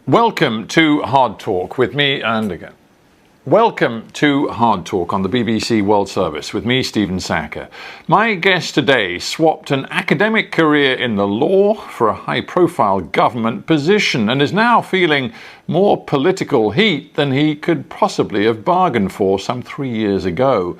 Welcome to Hard Talk with me, and again. Welcome to Hard Talk on the BBC World Service with me, Stephen Sacker. My guest today swapped an academic career in the law for a high-profile government position and is now feeling more political heat than he could possibly have bargained for some 3 years ago.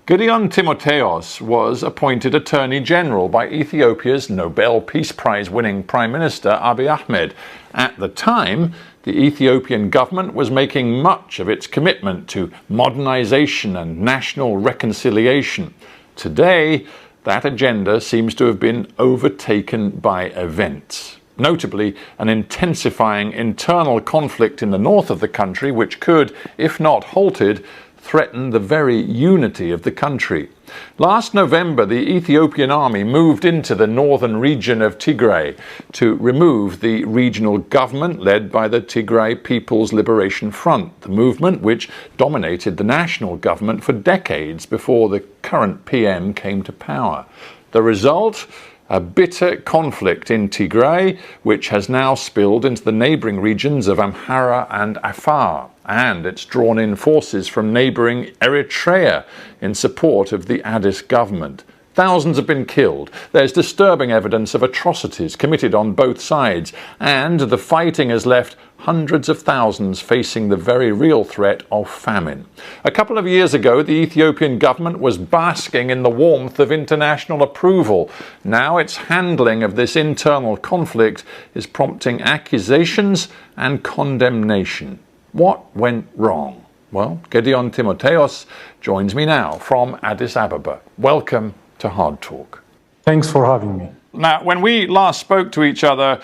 ጢሞጢዮስ was appointed Attorney General by Ethiopia's Nobel Peace Prize-winning Prime Minister Abiy Ahmed. At the time, the Ethiopian government was making much of its commitment to modernization and national reconciliation. Today, that agenda seems to have been overtaken by events. Notably, an intensifying internal conflict in the north of the country, which could, if not halted, threaten the very unity of the country. Last November, the Ethiopian army moved into the northern region of Tigray to remove the regional government led by the Tigray People's Liberation Front, the movement which dominated the national government for decades before the current PM came to power. The result? A bitter conflict in Tigray, which has now spilled into the neighbouring regions of Amhara and Afar, and it's drawn in forces from neighbouring Eritrea in support of the Addis government. Thousands have been killed. There's disturbing evidence of atrocities committed on both sides, and the fighting has left hundreds of thousands facing the very real threat of famine. A couple of years ago, the Ethiopian government was basking in the warmth of international approval. Now its handling of this internal conflict is prompting accusations and condemnation. What went wrong? Well, ጢሞጢዮስ joins me now from Addis Ababa. Welcome to Hard Talk. Thanks for having me. Now, when we last spoke to each other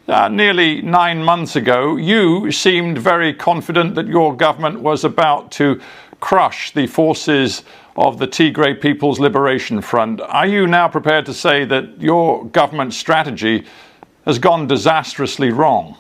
nearly 9 months ago, you seemed very confident that your government was about to crush the forces of the Tigray People's Liberation Front. Are you now prepared to say that your government strategy has gone disastrously wrong?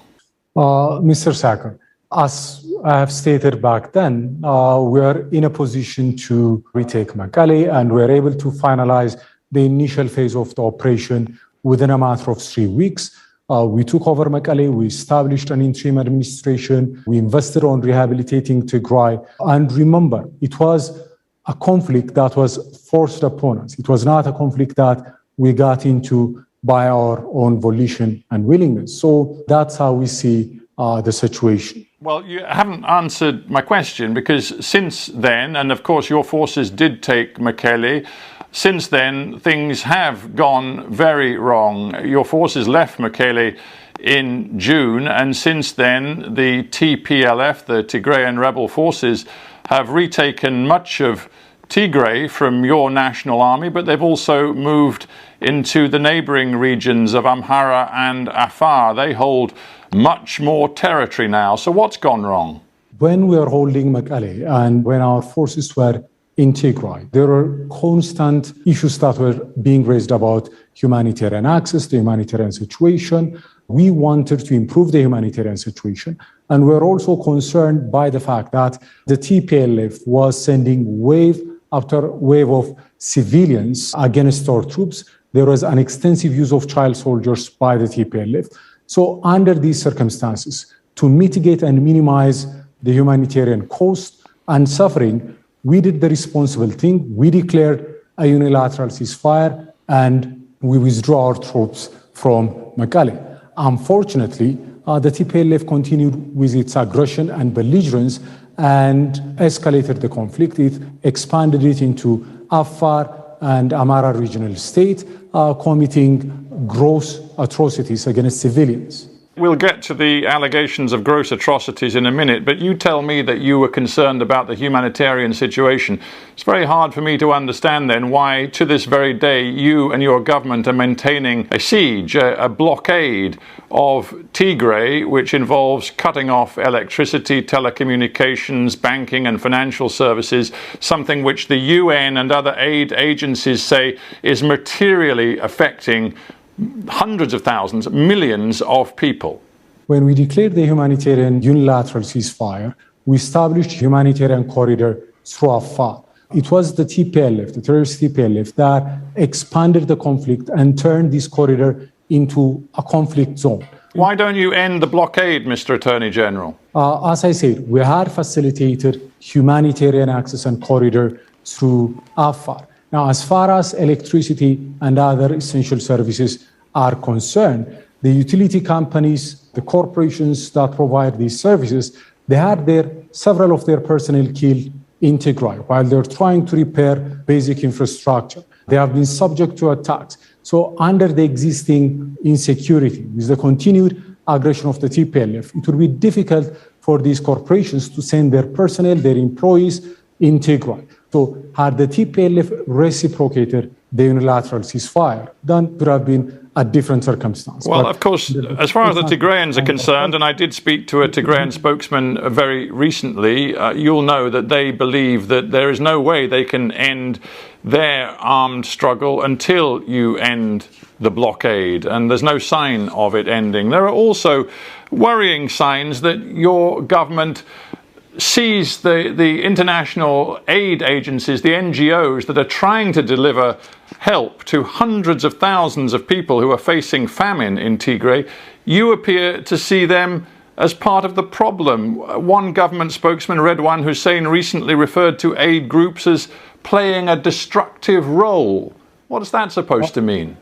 Mr. Sacker, as I have stated back then, we are in a position to retake Mekelle, and we are able to finalize the initial phase of the operation within a matter of 3 weeks. We took over Mekelle, we established an interim administration, we invested on rehabilitating Tigray. And remember, it was a conflict that was forced upon us. It was not a conflict that we got into by our own volition and willingness. So that's how we see the situation. Well, you haven't answered my question, because since then, and of course your forces did take Mekelle, since then things have gone very wrong. Your forces left Mekelle in June, and since then the TPLF, the Tigrayan rebel forces, have retaken much of Tigray from your national army, but they've also moved into the neighbouring regions of Amhara and Afar. They hold much more territory now. So what's gone wrong? When we are holding Mekelle and when our forces were in Tigray, there were constant issues that were being raised about humanitarian access, the humanitarian situation. We wanted to improve the humanitarian situation. And we're also concerned by the fact that the TPLF was sending wave after wave of civilians against our troops. There was an extensive use of child soldiers by the TPLF. So under these circumstances, to mitigate and minimize the humanitarian cost and suffering, we did the responsible thing. We declared a unilateral ceasefire and we withdrew our troops from Mekelle. Unfortunately, the TPLF continued with its aggression and belligerence and escalated the conflict. It expanded it into Afar and Amhara regional state, committing gross atrocities against civilians. We'll get to the allegations of gross atrocities in a minute, but you tell me that you were concerned about the humanitarian situation. It's very hard for me to understand then why, to this very day, you and your government are maintaining a siege, a blockade of Tigray, which involves cutting off electricity, telecommunications, banking and financial services, something which the UN and other aid agencies say is materially affecting hundreds of thousands, millions of people. When we declared the humanitarian unilateral ceasefire, we established a humanitarian corridor through Afar. It was the TPLF, the terrorist TPLF, that expanded the conflict and turned this corridor into a conflict zone. Why don't you end the blockade, Mr. Attorney General? As I said, we had facilitated humanitarian access and corridor through Afar. Now, as far as electricity and other essential services are concerned, the utility companies, the corporations that provide these services, they had several of their personnel killed in Tigray while they're trying to repair basic infrastructure. They have been subject to attacks. So under the existing insecurity, with the continued aggression of the TPLF, it would be difficult for these corporations to send their personnel, their employees in Tigray. So had the TPLF reciprocated the unilateral ceasefire, then it would have been a different circumstance. Well, of course, as far as the Tigrayans are concerned, and I did speak to a Tigrayan spokesman very recently, you'll know that they believe that there is no way they can end their armed struggle until you end the blockade, and there's no sign of it ending. There are also worrying signs that your government sees the international aid agencies, the NGOs that are trying to deliver help to hundreds of thousands of people who are facing famine in Tigray, you appear to see them as part of the problem. One government spokesman, Redwan Hussein, recently referred to aid groups as playing a destructive role. What is that supposed to mean?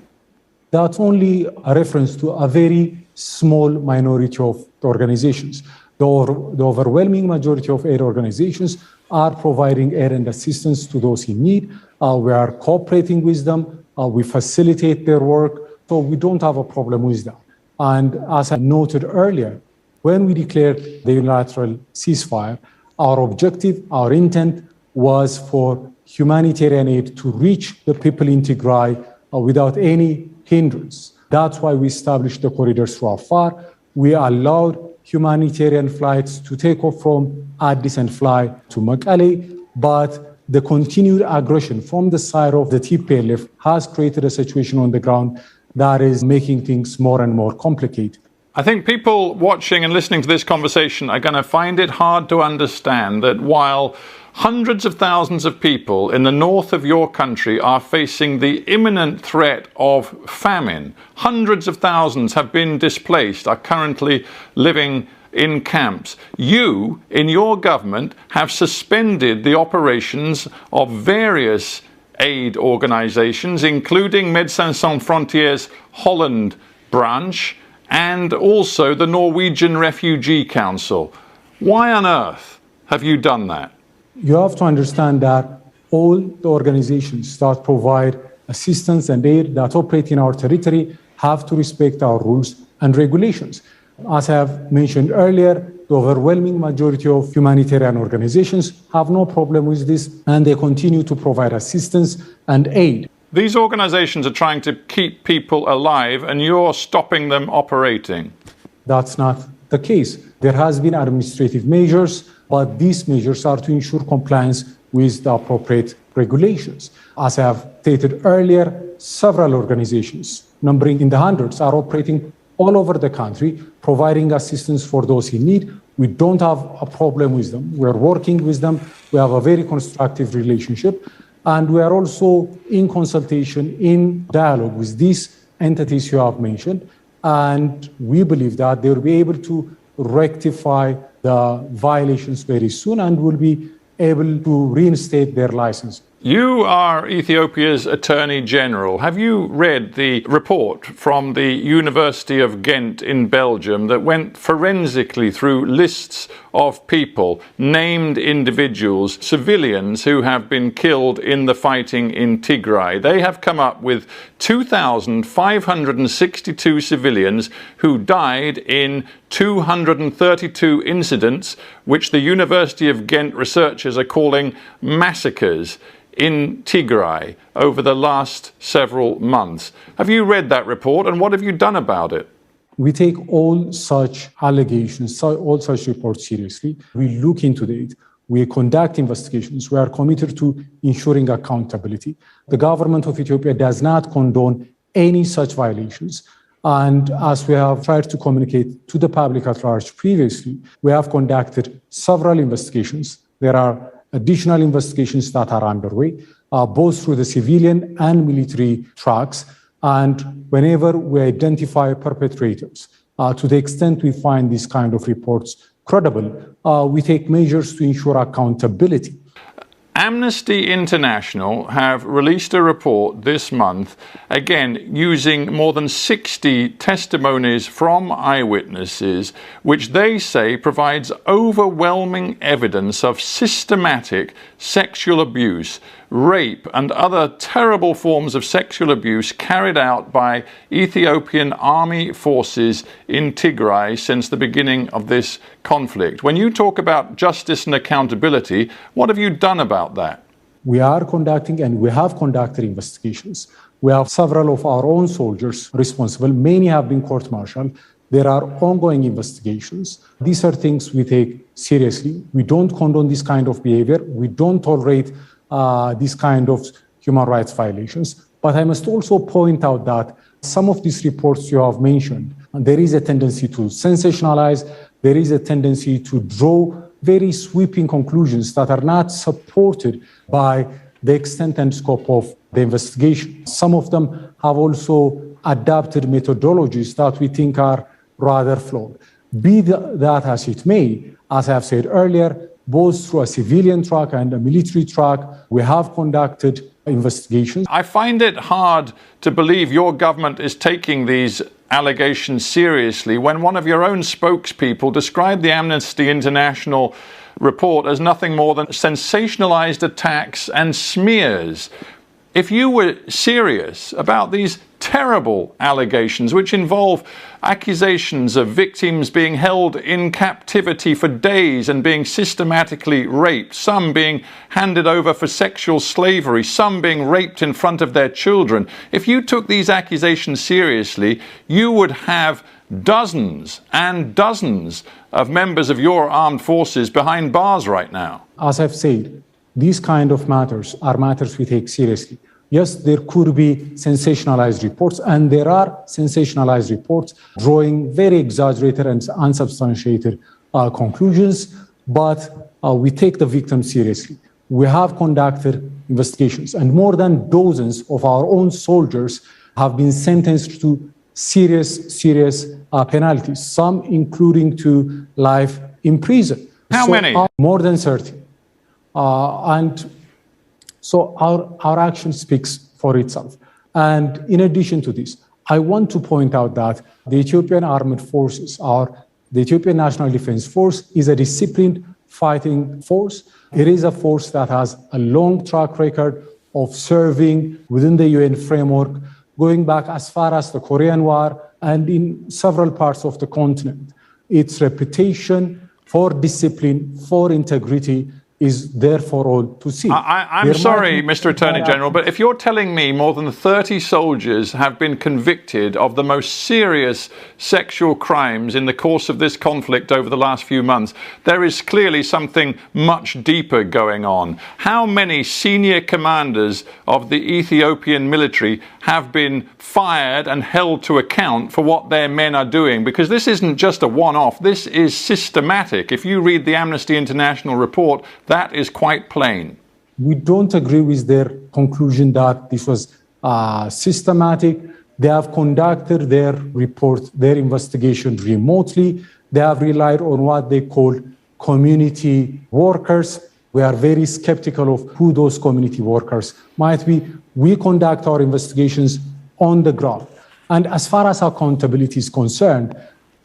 That's only a reference to a very small minority of organizations. The overwhelming majority of aid organizations are providing aid and assistance to those in need. We are cooperating with them. We facilitate their work. So we don't have a problem with that. And as I noted earlier, when we declared the unilateral ceasefire, our objective, our intent was for humanitarian aid to reach the people in Tigray without any hindrance. That's why we established the corridors through Afar. We allowed humanitarian flights to take off from Addis and fly to Mekelle, but the continued aggression from the side of the TPLF has created a situation on the ground that is making things more and more complicated. I think people watching and listening to this conversation are going to find it hard to understand that while hundreds of thousands of people in the north of your country are facing the imminent threat of famine, hundreds of thousands have been displaced, are currently living in camps. You, in your government, have suspended the operations of various aid organizations, including Médecins Sans Frontières Holland branch, and also the Norwegian Refugee Council. Why on earth have you done that? You have to understand that all the organizations that provide assistance and aid that operate in our territory have to respect our rules and regulations. As I have mentioned earlier, the overwhelming majority of humanitarian organizations have no problem with this, and they continue to provide assistance and aid. These organizations are trying to keep people alive, and you're stopping them operating. That's not the case. There has been administrative measures, but these measures are to ensure compliance with the appropriate regulations. As I have stated earlier, several organizations, numbering in the hundreds, are operating all over the country, providing assistance for those in need. We don't have a problem with them. We're working with them. We have a very constructive relationship. And we are also in consultation, in dialogue with these entities you have mentioned. And we believe that they will be able to rectify the violations very soon and will be able to reinstate their license. You are Ethiopia's Attorney General. Have you read the report from the University of Ghent in Belgium that went forensically through lists of people, named individuals, civilians who have been killed in the fighting in Tigray? They have come up with 2,562 civilians who died in 232 incidents, which the University of Ghent researchers are calling massacres in Tigray over the last several months. Have you read that report, and what have you done about it? We take all such allegations, all such reports seriously. We look into it. We conduct investigations. We are committed to ensuring accountability. The government of Ethiopia does not condone any such violations. And as we have tried to communicate to the public at large previously, we have conducted several investigations. There are additional investigations that are underway, both through the civilian and military tracks. And whenever we identify perpetrators, To the extent we find these kind of reports credible, we take measures to ensure accountability. Amnesty International have released a report this month, again using more than 60 testimonies from eyewitnesses, which they say provides overwhelming evidence of systematic sexual abuse, rape, and other terrible forms of sexual abuse carried out by Ethiopian army forces in Tigray since the beginning of this conflict. When you talk about justice and accountability, what have you done about that? We are conducting and we have conducted investigations. We have several of our own soldiers responsible. Many have been court-martialed. There are ongoing investigations. These are things we take seriously. We don't condone this kind of behavior. We don't tolerate this kind of human rights violations. But I must also point out that some of these reports you have mentioned, there is a tendency to sensationalize. There is a tendency to draw very sweeping conclusions that are not supported by the extent and scope of the investigation. Some of them have also adapted methodologies that we think are rather flawed. Be that as it may, as I have said earlier, both through a civilian track and a military track, we have conducted investigations. I find it hard to believe your government is taking these allegations seriously when one of your own spokespeople described the Amnesty International report as nothing more than sensationalized attacks and smears. If you were serious about these terrible allegations, which involve accusations of victims being held in captivity for days and being systematically raped, some being handed over for sexual slavery, some being raped in front of their children, if you took these accusations seriously, you would have dozens and dozens of members of your armed forces behind bars right now. As I've said, these kind of matters are matters we take seriously. Yes, there could be sensationalized reports, and there are sensationalized reports drawing very exaggerated and unsubstantiated conclusions, but we take the victims seriously. We have conducted investigations, and more than dozens of our own soldiers have been sentenced to serious penalties, some including to life in prison. How many? More than 30. So our action speaks for itself. And in addition to this, I want to point out that the Ethiopian Armed Forces, the Ethiopian National Defense Force, is a disciplined fighting force. It is a force that has a long track record of serving within the UN framework, going back as far as the Korean War and in several parts of the continent. Its reputation for discipline, for integrity, is there for all to see. I'm sorry, Mr. Attorney General, but if you're telling me more than 30 soldiers have been convicted of the most serious sexual crimes in the course of this conflict over the last few months, there is clearly something much deeper going on. How many senior commanders of the Ethiopian military have been fired and held to account for what their men are doing? Because this isn't just a one-off, this is systematic. If you read the Amnesty International report, that is quite plain. We don't agree with their conclusion that this was systematic. They have conducted their report, their investigation remotely. They have relied on what they call community workers. We are very skeptical of who those community workers might be. We conduct our investigations on the ground. And as far as accountability is concerned,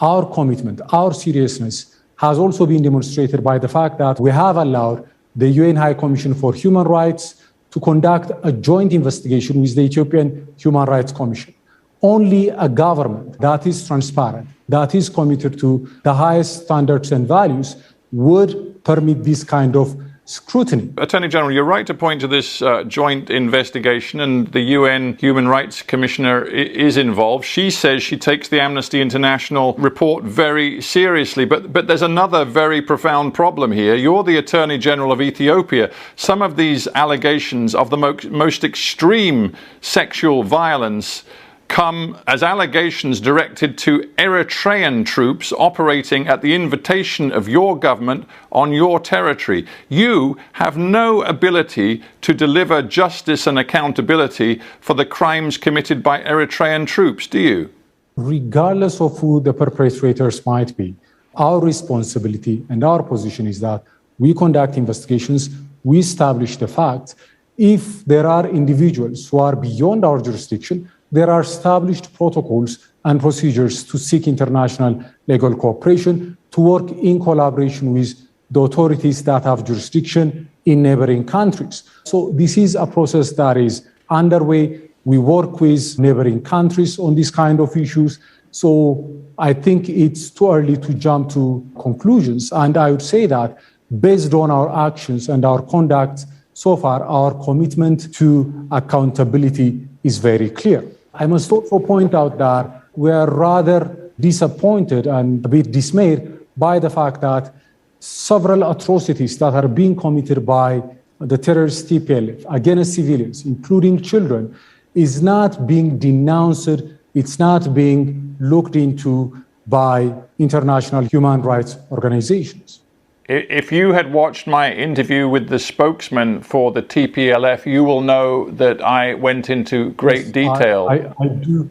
our commitment, our seriousness has also been demonstrated by the fact that we have allowed the UN High Commission for Human Rights to conduct a joint investigation with the Ethiopian Human Rights Commission. Only a government that is transparent, that is committed to the highest standards and values would permit this kind of scrutiny. Attorney General, you're right to point to this joint investigation, and the UN Human Rights Commissioner is involved. She says she takes the Amnesty International report very seriously, but there's another very profound problem here. You're the Attorney General of Ethiopia. Some of these allegations of the most extreme sexual violence come as allegations directed to Eritrean troops operating at the invitation of your government on your territory. You have no ability to deliver justice and accountability for the crimes committed by Eritrean troops, do you? Regardless of who the perpetrators might be, our responsibility and our position is that we conduct investigations, we establish the facts. If there are individuals who are beyond our jurisdiction, there are established protocols and procedures to seek international legal cooperation, to work in collaboration with the authorities that have jurisdiction in neighboring countries. So this is a process that is underway. We work with neighboring countries on these kind of issues. So I think it's too early to jump to conclusions. And I would say that based on our actions and our conduct so far, our commitment to accountability is very clear. I must also point out that we are rather disappointed and a bit dismayed by the fact that several atrocities that are being committed by the terrorist TPLF against civilians, including children, is not being denounced, it's not being looked into by international human rights organizations. If you had watched my interview with the spokesman for the TPLF, you will know that I went into great detail. I do.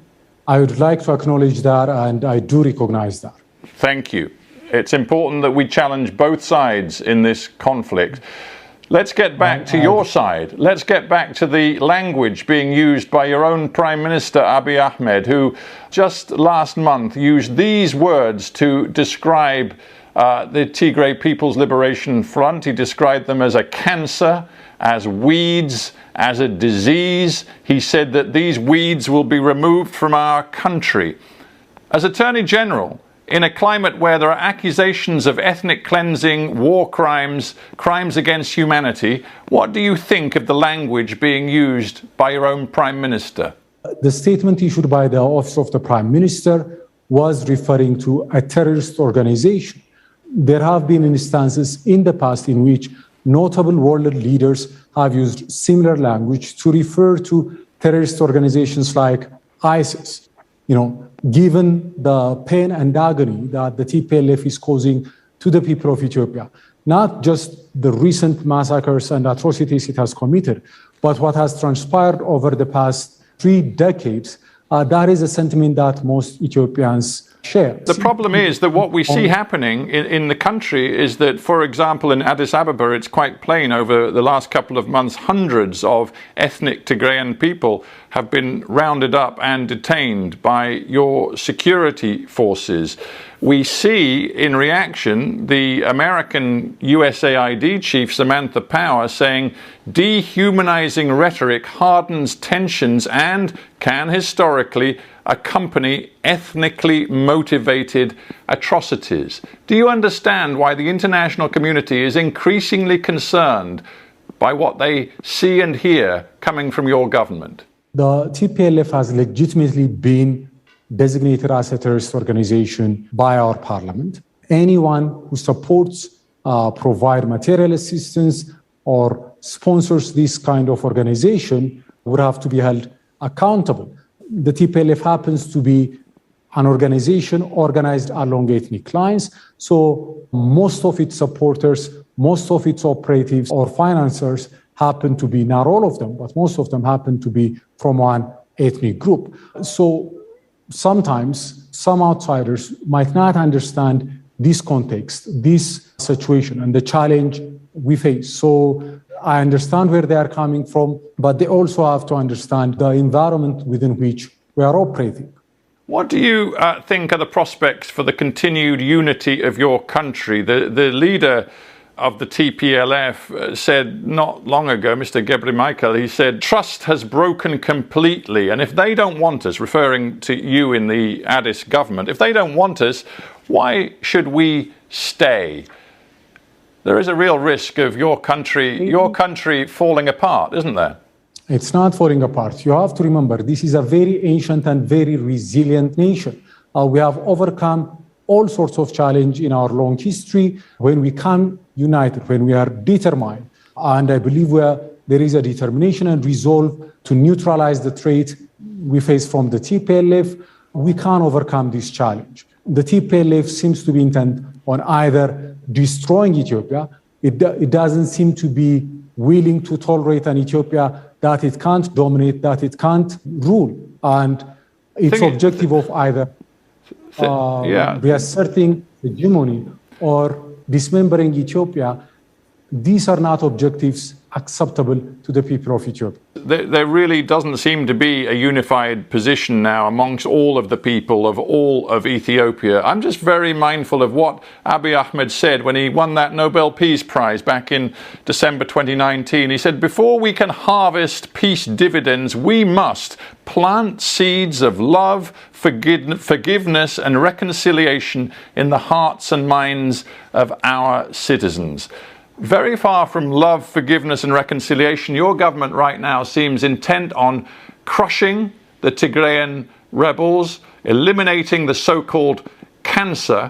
I would like to acknowledge that, and I do recognize that. Thank you. It's important that we challenge both sides in this conflict. Let's get back to your side. Let's get back to the language being used by your own Prime Minister, Abiy Ahmed, who just last month used these words to describe the Tigray People's Liberation Front. He described them as a cancer, as weeds, as a disease. He said that these weeds will be removed from our country. As Attorney General, in a climate where there are accusations of ethnic cleansing, war crimes, crimes against humanity, what do you think of the language being used by your own Prime Minister? The statement issued by the Office of the Prime Minister was referring to a terrorist organization. There have been instances in the past in which notable world leaders have used similar language to refer to terrorist organizations like ISIS. Given the pain and agony that the TPLF is causing to the people of Ethiopia, not just the recent massacres and atrocities it has committed, but what has transpired over the past 3 decades, that is a sentiment that most Ethiopians share. The problem is that what we see happening in the country is that, for example, in Addis Ababa, it's quite plain over the last couple of months, hundreds of ethnic Tigrayan people have been rounded up and detained by your security forces. We see, in reaction, the American USAID chief, Samantha Power, saying dehumanizing rhetoric hardens tensions and can historically accompany ethnically motivated atrocities. Do you understand why the international community is increasingly concerned by what they see and hear coming from your government? The TPLF has legitimately been designated as a terrorist organization by our parliament. Anyone who supports, provide material assistance or sponsors this kind of organization would have to be held accountable. The TPLF happens to be an organization organized along ethnic lines. So most of its supporters, most of its operatives or financiers happen to be, not all of them, but most of them happen to be from one ethnic group. So sometimes some outsiders might not understand this context, this situation, and the challenge we face. So I understand where they are coming from, but they also have to understand the environment within which we are operating. What do you think are the prospects for the continued unity of your country? The leader of the TPLF said not long ago, Mr. Michael, he said, trust has broken completely. And if they don't want us, referring to you in the Addis government, if they don't want us, why should we stay? There is a real risk of your country falling apart, isn't there? It's not falling apart. You have to remember, this is a very ancient and very resilient nation. We have overcome all sorts of challenge in our long history when we come united, when we are determined. And I believe there is a determination and resolve to neutralize the threat we face from the TPLF. We can overcome this challenge. The TPLF seems to be intent on either destroying Ethiopia. It doesn't seem to be willing to tolerate an Ethiopia that it can't dominate, that it can't rule. And its objective of either reasserting hegemony or dismembering Ethiopia, these are not objectives acceptable to the people of Ethiopia. There really doesn't seem to be a unified position now amongst all of the people of all of Ethiopia. I'm just very mindful of what Abiy Ahmed said when he won that Nobel Peace Prize back in December 2019. He said, before we can harvest peace dividends, we must plant seeds of love, forgiveness and reconciliation in the hearts and minds of our citizens. Very far from love, forgiveness and reconciliation, your government right now seems intent on crushing the Tigrayan rebels, eliminating the so-called cancer,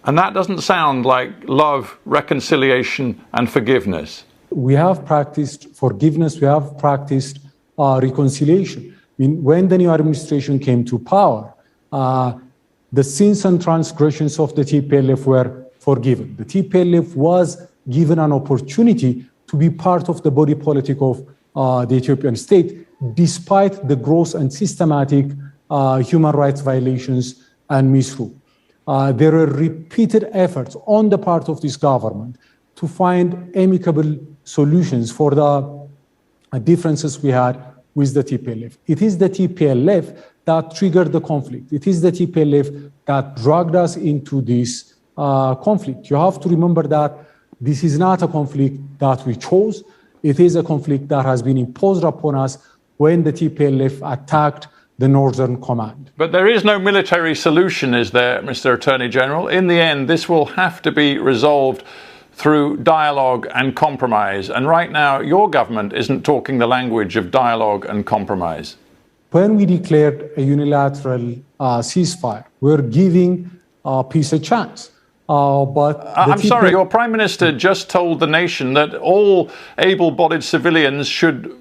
and that doesn't sound like love, reconciliation and forgiveness. We have practiced forgiveness, we have practiced reconciliation. I mean, when the new administration came to power, the sins and transgressions of the TPLF were forgiven. The TPLF was given an opportunity to be part of the body politic of the Ethiopian state, despite the gross and systematic human rights violations and misrule. There were repeated efforts on the part of this government to find amicable solutions for the differences we had with the TPLF. It is the TPLF that triggered the conflict. It is the TPLF that dragged us into this conflict. You have to remember that this is not a conflict that we chose. It is a conflict that has been imposed upon us when the TPLF attacked the Northern Command. But there is no military solution, is there, Mr. Attorney General? In the end, this will have to be resolved through dialogue and compromise. And right now, your government isn't talking the language of dialogue and compromise. When we declared a unilateral ceasefire, we're giving peace a chance. I'm sorry, your Prime Minister just told the nation that all able-bodied civilians should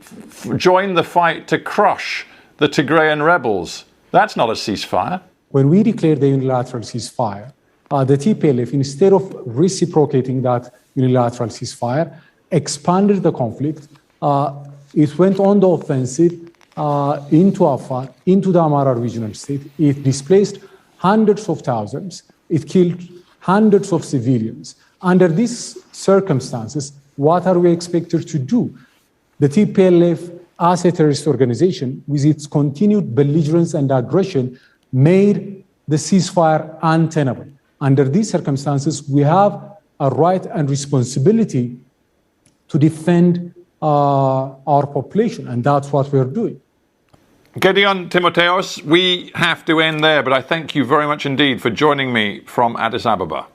join the fight to crush the Tigrayan rebels. That's not a ceasefire. When we declared the unilateral ceasefire, the TPLF, instead of reciprocating that unilateral ceasefire, expanded the conflict. It went on the offensive into Afar, into the Amara regional state. It displaced hundreds of thousands. It killed hundreds of civilians. Under these circumstances, what are we expected to do? The TPLF, as a terrorist organization, with its continued belligerence and aggression, made the ceasefire untenable. Under these circumstances, we have a right and responsibility to defend our population, and that's what we're doing. Gedyoውን, ጢሞቴዎስ, we have to end there, but I thank you very much indeed for joining me from Addis Ababa.